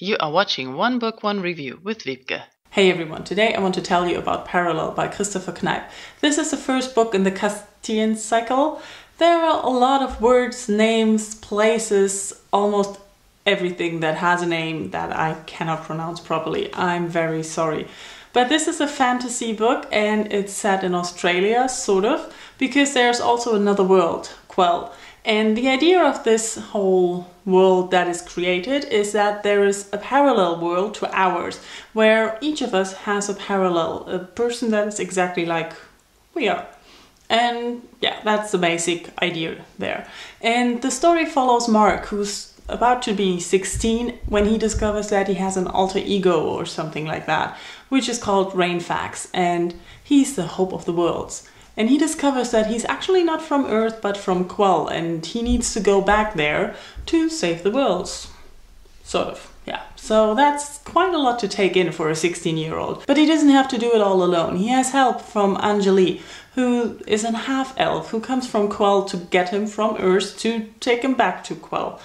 You are watching One Book, One Review with Wiebke. Hey everyone, today I want to tell you about Parallel by Christopher Kneipp. This is the first book in the Castilian cycle. There are a lot of words, names, places, almost everything that has a name that I cannot pronounce properly. I'm very sorry. But this is a fantasy book and it's set in Australia, sort of, because there's also another world, Quell. And the idea of this whole world that is created is that there is a parallel world to ours, where each of us has a parallel, a person that is exactly like we are. And yeah, that's the basic idea there. And the story follows Mark, who's about to be 16 when he discovers that he has an alter ego or something like that, which is called Rainfax, and he's the hope of the worlds. And he discovers that he's actually not from Earth, but from Quell, and he needs to go back there to save the worlds. Sort of, yeah. So that's quite a lot to take in for a 16-year-old. But he doesn't have to do it all alone. He has help from Anjali, who is an half-elf, who comes from Quell to get him from Earth to take him back to Quell.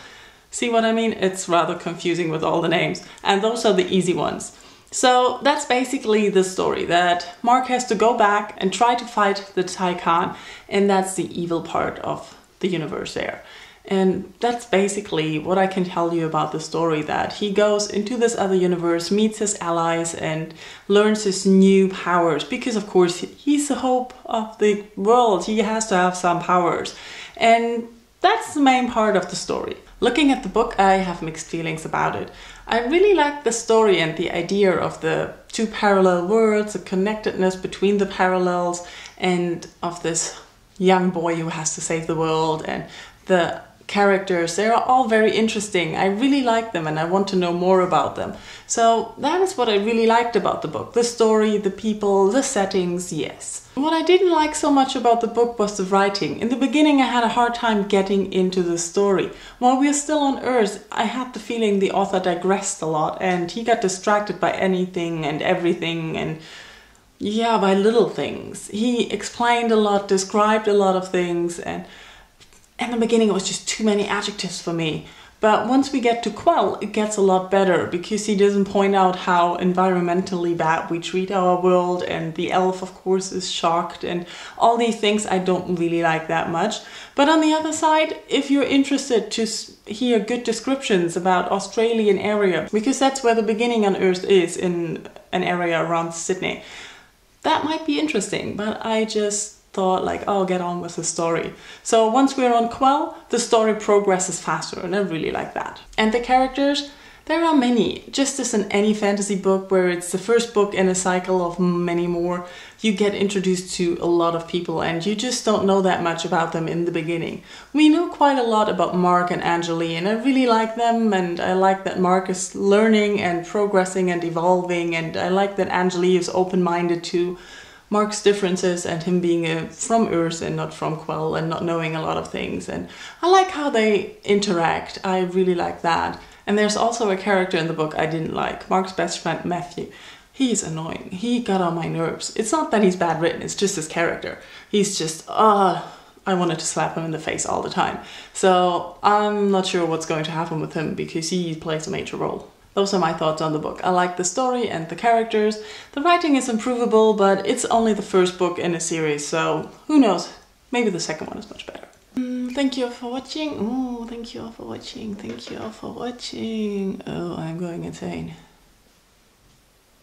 See what I mean? It's rather confusing with all the names. And those are the easy ones. So that's basically the story, that Mark has to go back and try to fight the Tycan, and that's the evil part of the universe there. And that's basically what I can tell you about the story, that he goes into this other universe, meets his allies and learns his new powers, because of course he's the hope of the world, he has to have some powers. And that's the main part of the story. Looking at the book, I have mixed feelings about it. I really like the story and the idea of the two parallel worlds, the connectedness between the parallels, and of this young boy who has to save the world, and the characters. They are all very interesting. I really like them and I want to know more about them. So that is what I really liked about the book. The story, the people, the settings, yes. What I didn't like so much about the book was the writing. In the beginning I had a hard time getting into the story. While we are still on Earth, I had the feeling the author digressed a lot and he got distracted by anything and everything, and yeah, by little things. He explained a lot, described a lot of things, and in the beginning it was just too many adjectives for me. But once we get to Quell, it gets a lot better, because he doesn't point out how environmentally bad we treat our world, and the elf of course is shocked, and all these things I don't really like that much. But on the other side, if you're interested to hear good descriptions about Australian area, because that's where the beginning on Earth is, in an area around Sydney, that might be interesting. But I just thought like, oh, get on with the story. So once we're on Quell, the story progresses faster, and I really like that. And the characters, there are many. Just as in any fantasy book where it's the first book in a cycle of many more, you get introduced to a lot of people and you just don't know that much about them in the beginning. We know quite a lot about Mark and Anjali, and I really like them, and I like that Mark is learning and progressing and evolving, and I like that Anjali is open-minded to Mark's differences and him being from Earth and not from Quell and not knowing a lot of things. And I like how they interact. I really like that. And there's also a character in the book I didn't like. Mark's best friend, Matthew. He's annoying. He got on my nerves. It's not that he's bad written, it's just his character. He's just, I wanted to slap him in the face all the time. So I'm not sure what's going to happen with him, because he plays a major role. Those are my thoughts on the book. I like the story and the characters. The writing is improvable, but it's only the first book in a series, so who knows? Maybe the second one is much better. Thank you all for watching. Oh, thank you all for watching. Thank you all for watching. Oh, I'm going insane.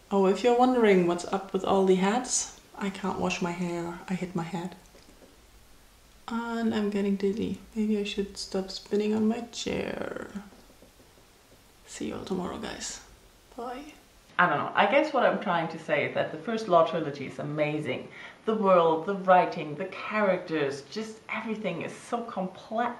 Oh, if you're wondering what's up with all the hats, I can't wash my hair. I hit my head. And I'm getting dizzy. Maybe I should stop spinning on my chair. See you all tomorrow, guys. Bye. I don't know. I guess what I'm trying to say is that the first Law trilogy is amazing. The world, the writing, the characters, just everything is so complex.